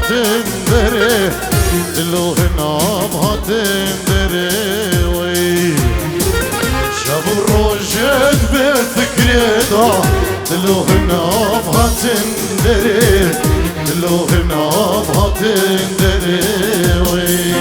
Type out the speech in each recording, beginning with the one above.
هاتن دره دلو هنام هاتن دره وی شب روشت به فکر دا دلو هنام هاتن دره دلو هنام هاتن دره وی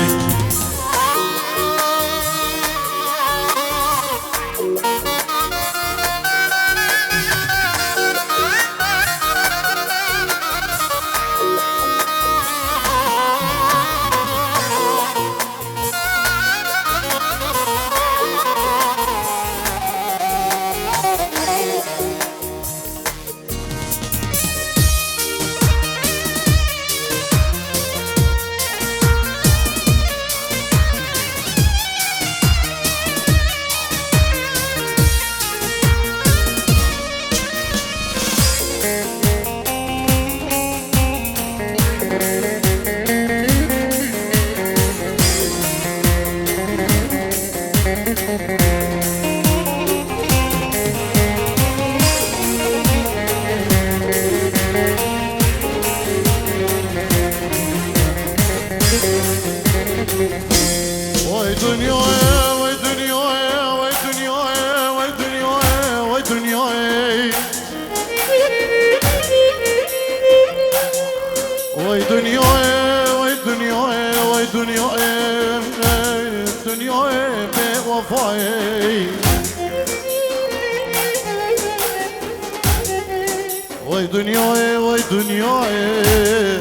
وای دنیای وای دنیای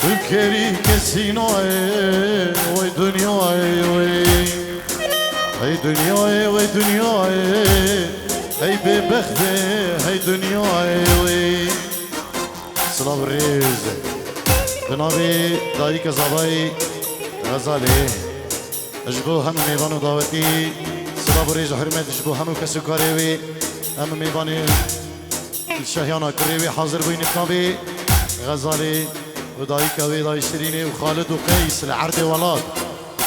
الکری کسی نای وای دنیای وای دنیای وای دنیای ای ببخته ای دنیای وای سلام ریز بنابی دایی که زبای غزاله اجبو هم میوان و دعوتی سلام ریز حرمت اجبو همو کسو کاری وی هم میوانی الشهيانة كريوي حاضر بين النبي غزالي ودايك ويداي شيريني وخالد وقيس العرض ولاد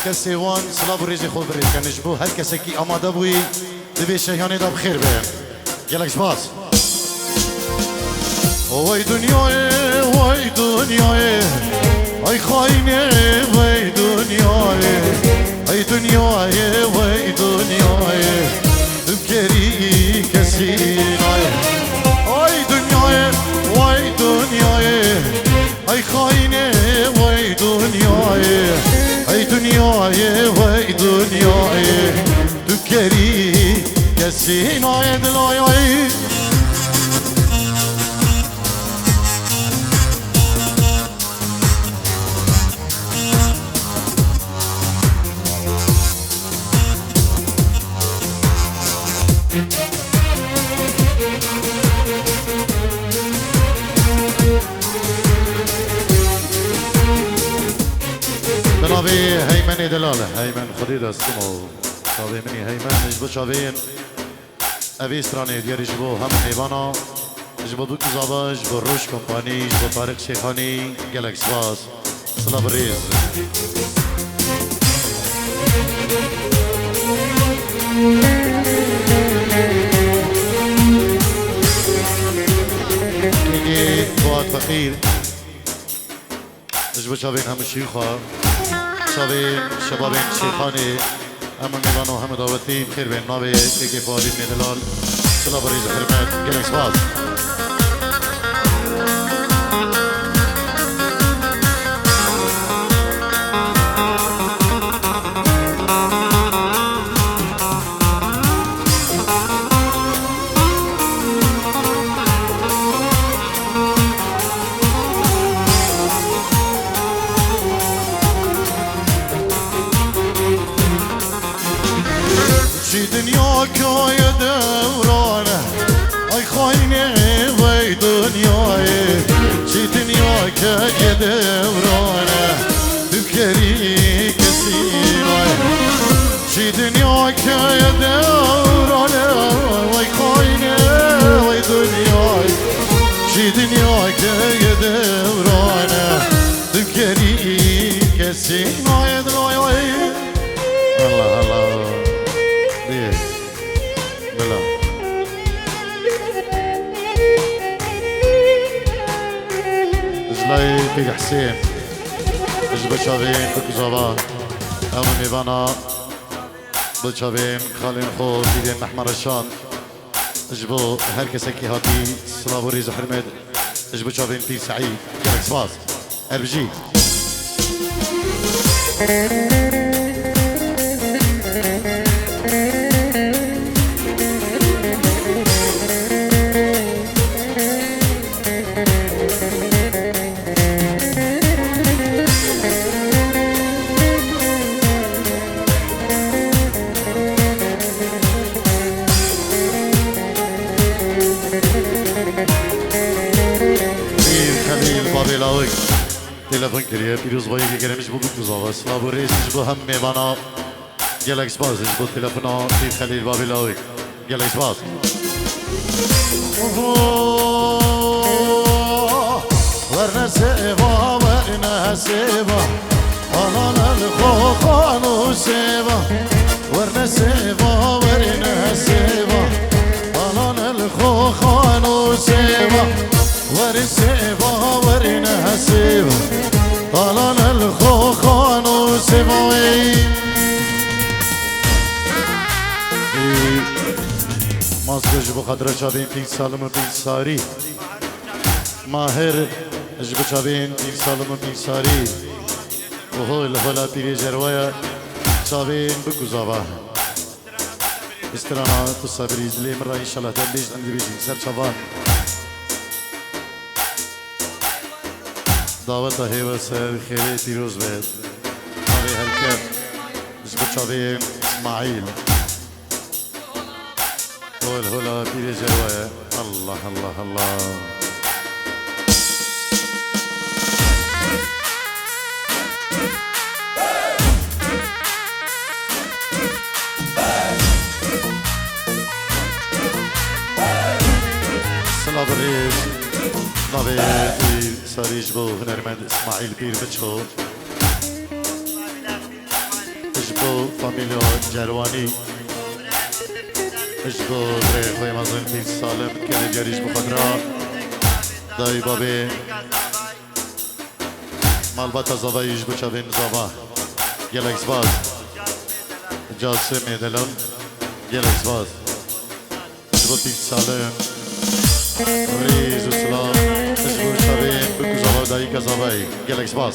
كسيوان سلاب الريزي خو بريد كان نجبو هر كسكي اما دبوي دبي الشهيانة دب خير بهم جالك شباس وي دنياي وي دنياي اي خايني وي دنياي اي دنياي وي دنياي بكري كسيناي وای دنیای وای دنیای ای خاینه وای دنیای ای دنیای وای دنیای تو کری کسی نای دلای بنابي هيمن دلاله هيمن خديد اسمو شاوي مني هيمن اجبو شاوين ابي استراني ديار اجبو هم نيبانا اجبو دوك زابا اجبو روش كومباني اجبو طارق شيخاني جالكس باس صلا بريز نيجي فؤاد فقير اجبو شاوين هم الشيخة شاوين شبابين شيخاني هم ميلان و هم دعوتي بخير بين نابي ايكي فؤادي ميدلال صلا بريز حرمات جالكس باس دنياك يا دورانه اي خاينه وي دنياي شي دنياك يا دورانه بكري كسينه شي دنياك يا دورانه وي خاينه وي دنياي شي دنياك يا دورانه بكري كسينه يا دنياي الله الله في حسين اجبو شابين بكزابا اما ميبانا بلشابين خالين خو ديدين محمر الشان اجبو هركس هكي هاتي سلابو ريزو حرمد اجبو شابين في سعيد جالك سواس اربجي تلفون كريه بيروز بايك كريمش بو بكوزا سلابو ريس جبو هم ميبانا جالك سباز جبو تلفونا في خليل بابلاوي جالك سباز ورنا سيبا ورنا سيبا انا الخوخانو سيبا ورنا سيبا ورنا سيبا انا الخوخانو سيبا ورسيبا ورنا سيبا طالنا الخوخان وسيبوي ماسك جبو خضرة شابين في سالم وفي ساري ماهر جبو شابين في سالم وفي ساري وهو الهولا بيري جروايا شابين بكوزابا استرانا تصابريز لي مرة إن شاء الله تبليج عندي بيجي سر شبان دعوتها هي وسائل خيري تيروز بيت هذه هالكاب جبت شابين اسماعيل والهلا بيري جروايا الله الله الله سلام الريش نبي ساريج بو هنرمند اسماعيل بير بتشو اجبو فاميليو جرواني اجبو دري خوي مازن بير سالم كان جريج بخضرا داي بابي مالباتا زابا يجبو شابين زابا جالكس باز جاسم يدلم جالكس باز اجبو بير سالم ريز وسلام اجبو شابين بكو زابا داي كزاباي جالكس باز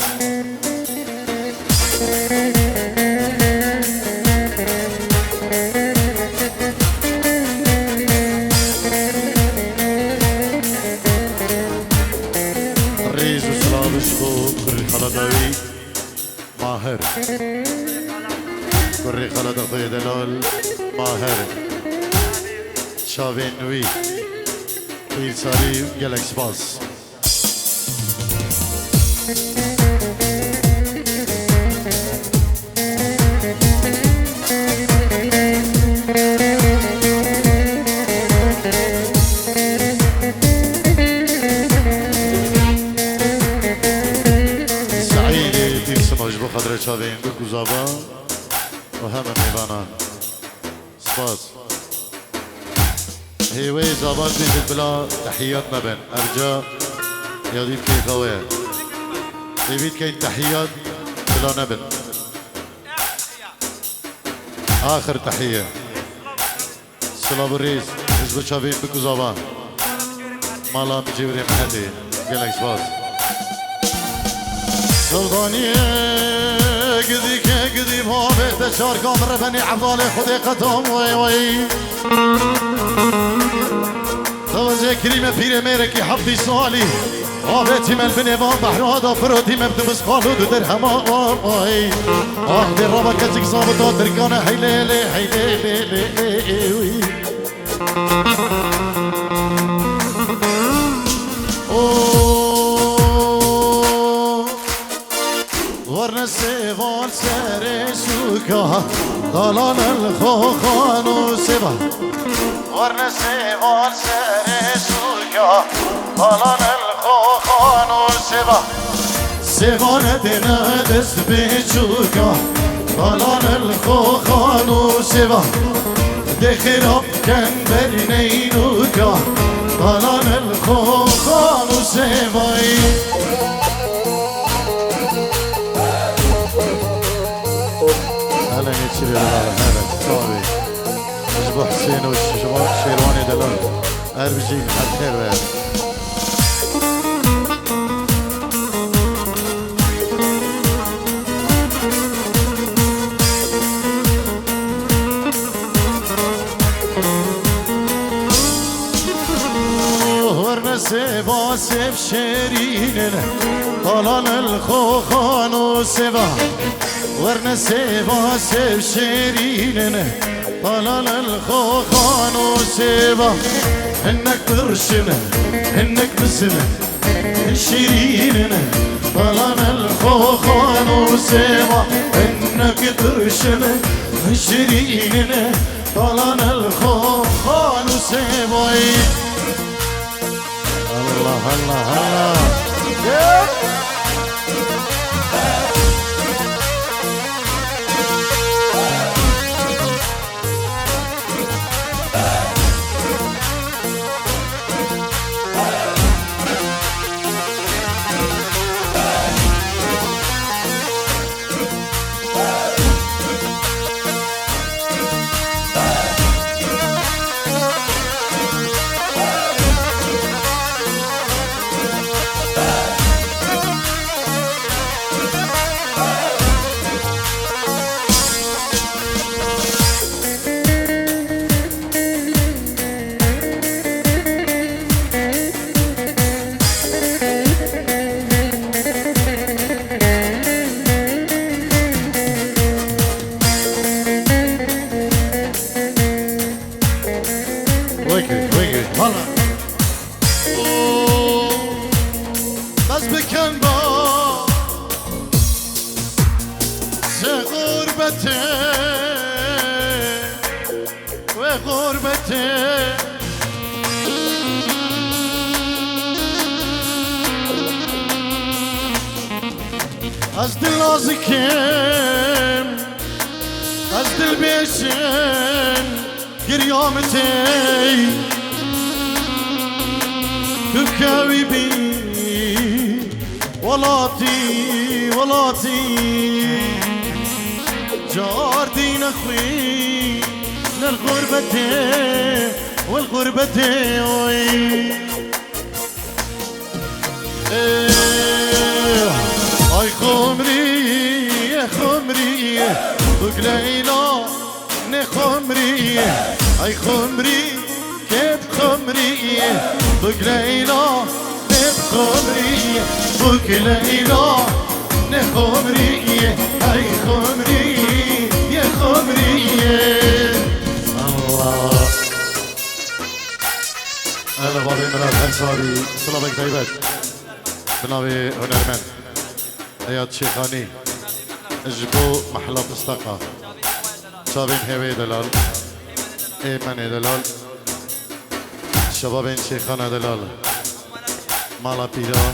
ريز وسلام اجبو كري خلداوي ماهر كري خلدا خوي دلال ماهر شابين نوي بير ساري جالكس باز سعيد بير سماج بو خضر شابين بكو زابا وهم ميبانا سباز هيوي زابان بيجت بلا تحياتنا بن ارجاء يا ديب كي خويا ديبيت كاين تحيات بلا نبن اخر تحيه سلام الريس حزب شابين بكو زابان مالا بجيوري محدي جالكس باز سلطانيه قدي بهابه تشار كامر بني عبدالي خدي قدام وي وي توزي كريمة بيري ميركي حبي سالي آبتي من بنيوان بحر هذا فرودي مبدو مسخالو دو درهما آي دي رابا كتك صابطا تركانا هيليلي هيليلي ورنا سيفان سري سوكا ضلال الخوخان وسبا ورنا سيفان سري سوكا ضلال الخوخان وسبا سيفان دينا دست بيشوكا ضلال الخوخان وسبا دي خراب كان برنينوكا ضلال الخوخان وسبا هلا نيتشري دلال هلا صافي جبو حسين وجبو شيرواني دلال اربجي الخير ويا سبا سب شيرين طلال الخوخان وسبا ورنا سبا سب شيرين طلال الخوخان وسبا انك برشنا انك بسنا شيرين طلال الخوخان وسبا انك برشنا شيرين طلال الخوخان وسبا الله الله الله بس بكن با سه غربته و غربته از دل آزکم از دل بیشن گریامتی تبكي بي ولاتي ولاتي جار دين اخوي للغربة والغربة اي خمري يا خمري بقليلا نخمري اي خمري كيف خمري بقليلا نخمري بقليلا نخمري اي خمري يا خمري الله اهلا بابي مراد انصاري سلامك طيبات بناوي هنرمن اياد شيخاني اجبو محلة مستقى شابين هيوي دلال ايماني دلال شبابين شيخانة دلال مالا بيرا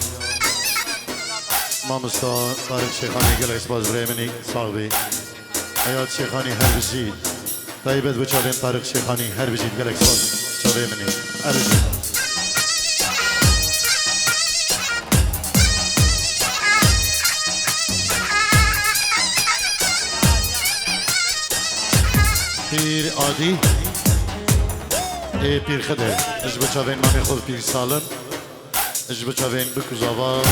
مامستا طارق شيخاني قلعس باز بريمني صاغبي اياد شيخاني هر بجيد طيبت بچابين طارق شيخاني هر بجيد قلعس باز شابيمني ارجي پیر عادی پیر خدر اج بچاوین مامی خود پیر سالم اج بچاوین بکوزاوا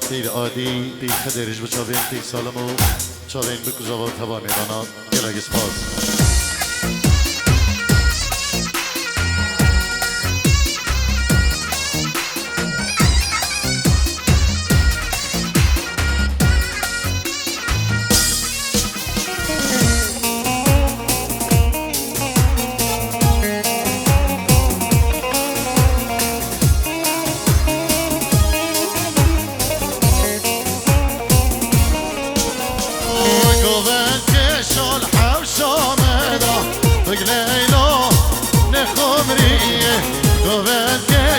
پیر عادی پیر خدر اج بچاوین پیر سالم و چاوین بکوزاوا تبا میدانا گلگی سپاس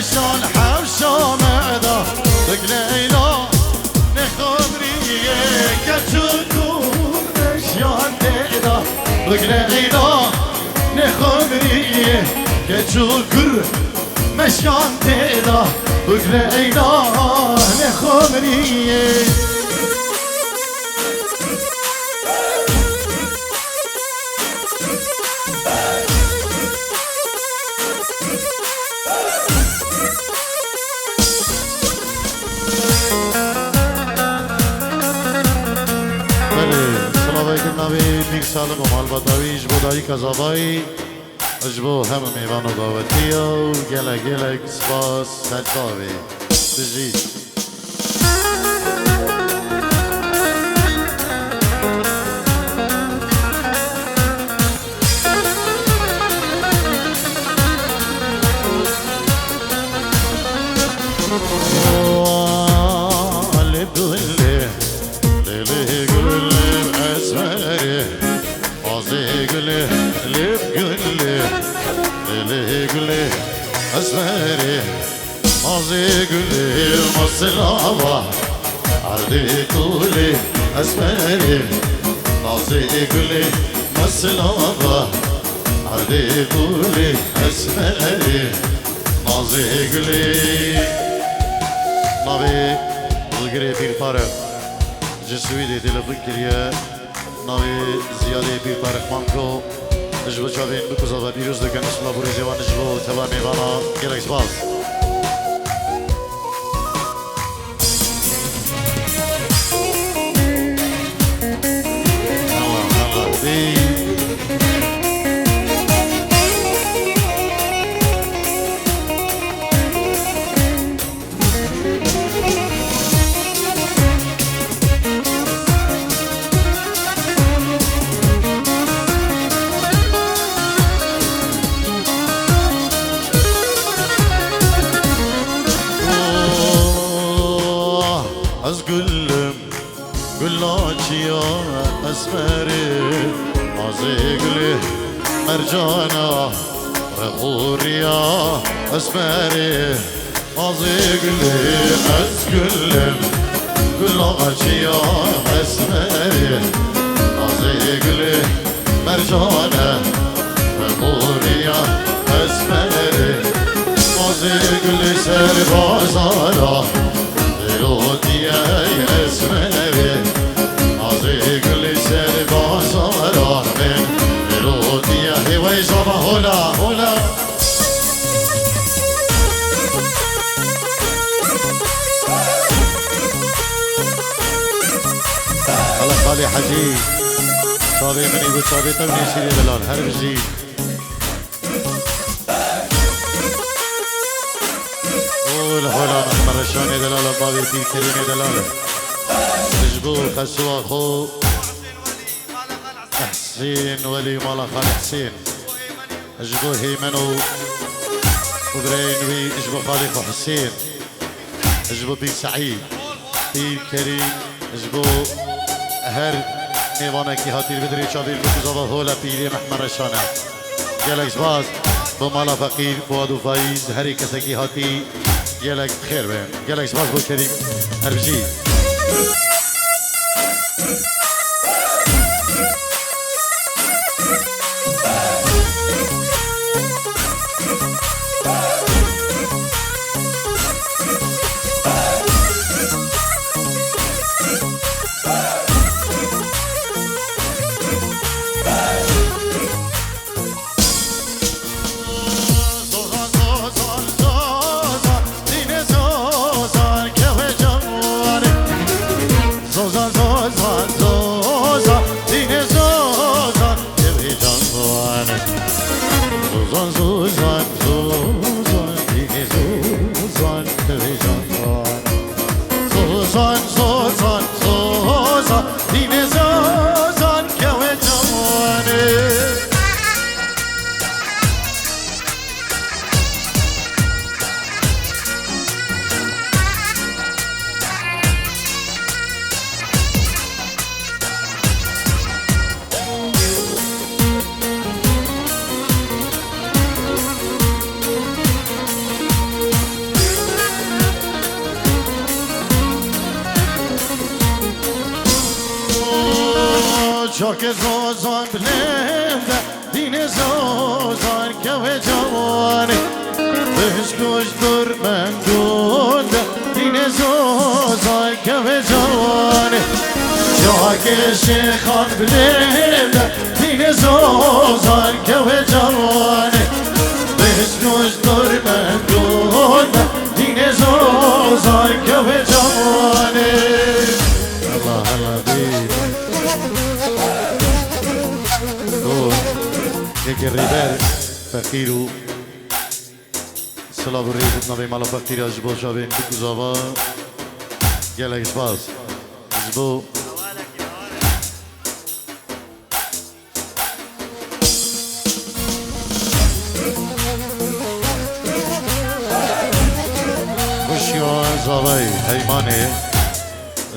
شلون حوشو معدا بقليلو نخمريه كتشكون مشيان تيدا بقليلو نخمريه كتشكر مشيان تيدا بقليلو نخمريه بیر سالم و مال بطاوی اجبو دایی کذابایی اجبو همه میوان و داوتی و گلک گلک سپاس سلطاوی بجید أسمري مازي قولي مصلابة عردي قولي أسمري مازي قولي مصلابة عردي قولي أسمري مازي قولي نبي القري في الطرف جسويدي تلفك كريا نبي زيادة في الطرف مانكو اجبو چاوین بکوزا و بیروز دکن اسلا بوری جوان اجبو تبا میوانا گلکس باز از گلم گلاچیا اسمری آزی گلی مرجانا رخوریا اسمری آزی گلی از گلم گلاچیا اسمری آزی گلی مرجانا رخوریا اسمری آزی گلی سر بازارا روتيا اسمري عزي كل سر بازار من روتيا هواي زبا هلا هلا الله خالي حجي صابي مني قلت صابي تبني سيري دلال هرب زيد هلا مرشان دلال بابي تير كريم دلال اجبو خسوا خو حسين ولي مالا خال حسين اجبو هيمنو وبرين وي اجبو خالق حسين اجبو بير سعيد بير كريم اجبو هر نيوانا كي هاتير بدري شابير بكوزاوا هولا بيري محمر رشانه جالك باز بمالا فقير فؤاد وفايز هري كسكي هاتي جالك خير بين جالك سباس بو كريم هربجي چاک زوزان بلنده دین زوزان که و جوانی بشکوش در من دونده دین زوزان که و جوانی چاک شیخان بلنده دین زوزان که و جوانی بشکوش در من دونده دین زوزان که و جوانی الله الله بی که ریبر فقیرو سلام و ریزت نبی مالا فقیر از جبو شابین بکوزاوا گلک سپاس جبو خوشیو زاوی حیمانه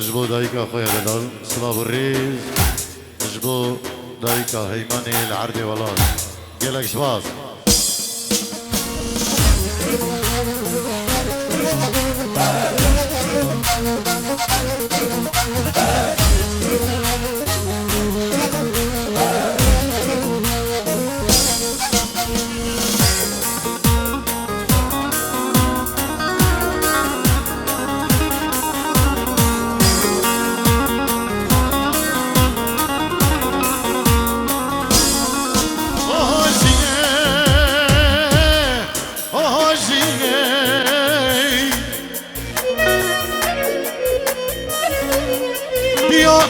جبو دایکا خویا دلال سلام و ریز جبو دایکا حیمانه العرض والله گلک سپاس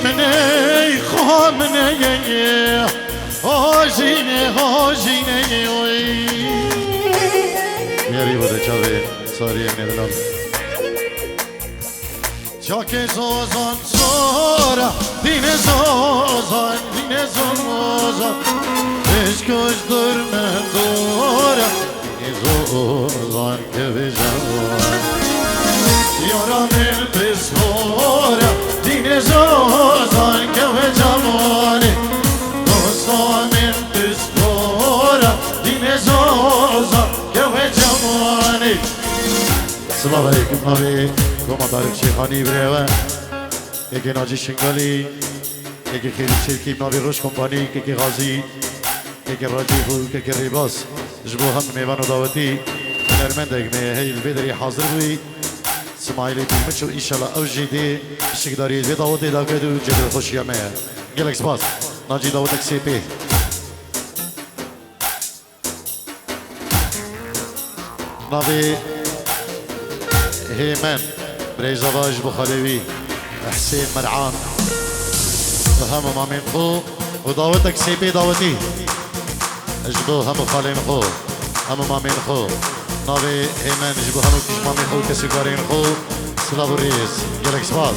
مني خامني هاجيني هاجيني يا ريبو ده چاوه ساري ندلم چاك زوزان زورا دين زوزان دين زوزان عشقش درمه دورا دين زوزان که بجوان یارا من بسورا دين زوزان که بجوانه دوستا من بسورا دين زوزان که بجوانه السلام عليكم نبي كما طارق شيخاني بريوه يكي ناجي شنغالي يكي خير الشركي نبي روش كومباني يكي غازي يكي راجيفو يكي ريباس جبو هم ميوان وداوتي هنرمندك مي هي البدري حاضر بوي سمايلي بيمشو ان شاء الله او جدي الشكداري زي داوتي داكدو جبل خوشيا مي جالك سباس ناجي داوتك سي بي نبي هيمن بريزاواج بخالوي حسين مرعان هم مامين خو وداوتك سيبي داوتي اجبو هم خالين خو هم مامين خو ناوي هيمن اجبو هم كيش مامين خو كسيقارين خو سلام الرئيس جالك سباس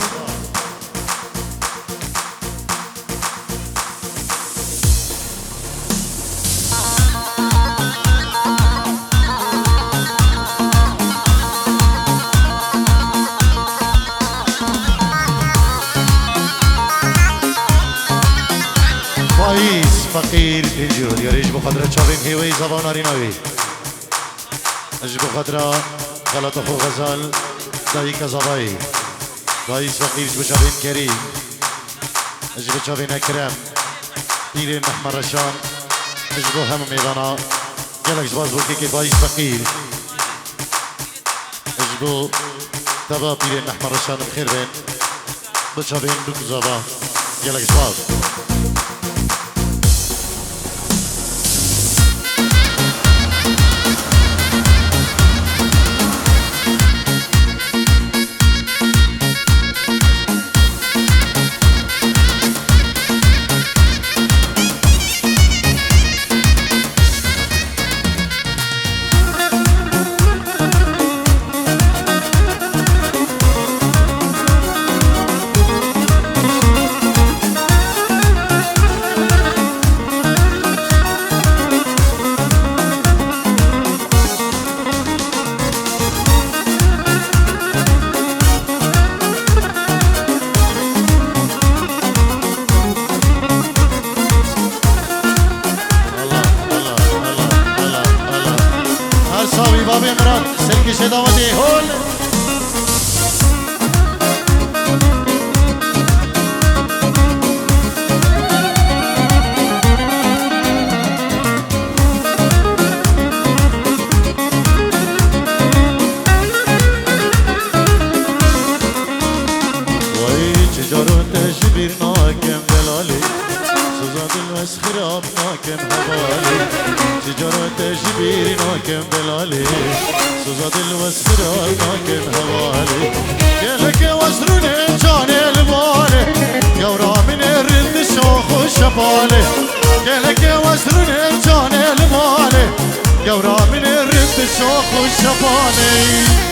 فقير تنجود يا ريش بخضرة شافين هيوي زبان نارينوي اج بخضرة غلط اخو غزال دايك زباي رئيس فقير اج بشافين كريم اج بشافين اكرم بيرين محمد رشان اج بهم ميدانا جالك زباز بوكي كي رئيس فقير اج بو تبا بيرين محمد رشان بخير بين بشافين دوك زبان جالك زباز كلك وزرن الجاني المالي قورا من الرد الشوق والشفاني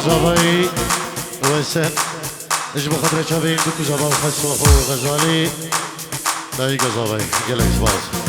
عزبي وسن اجبو خضر شبين دوكو زبا وخسوخو غزالي داي غزابي يلا اسباز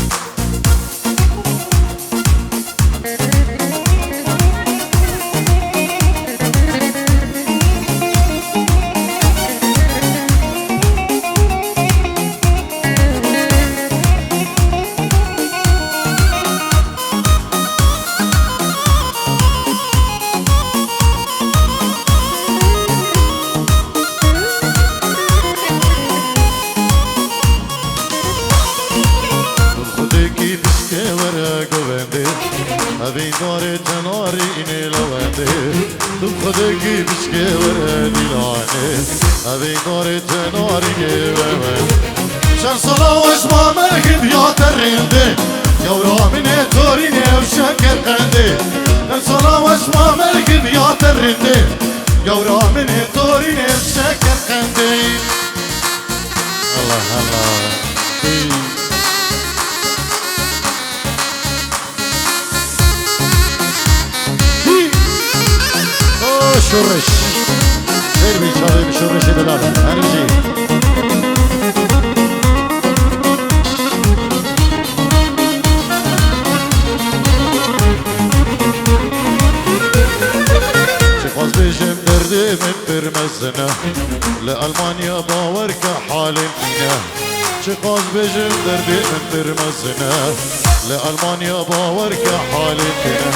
أبي داري تناري إني لوانده دم خدكي بشكي وردي لعنه أبي داري تناري إني لوانده شان صلاة واسمع مركب يا ترينده يورا من توريني وشكر قنده شان صلاة واسمع مركب يا ترينده يورا من توريني وشكر قنده الله الله شرش غير بيشاوي بشرش دلالة هنجي شخص بيجم دردي من برمزنا لألمانيا باورك حال فينا شخص بيجم دردي من برمزنا لألمانيا باورك حال فينا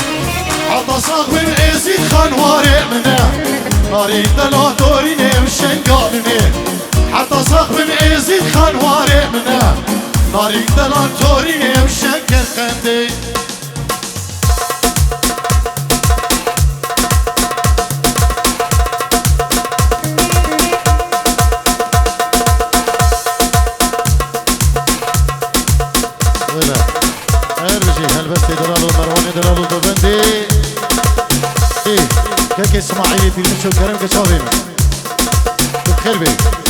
حتى صاغ من عزيز خان وارق منا ناري دلا دوريني وشنقالني حتى صاغ من عزيز خان وارق منا ناري دلا دوريني وشنقال خندي ولا ارجي هلبستي دلالو مرواني دلالو دوبندي كيك اسماعيلي في المشو الكريم كشافي بخير بيك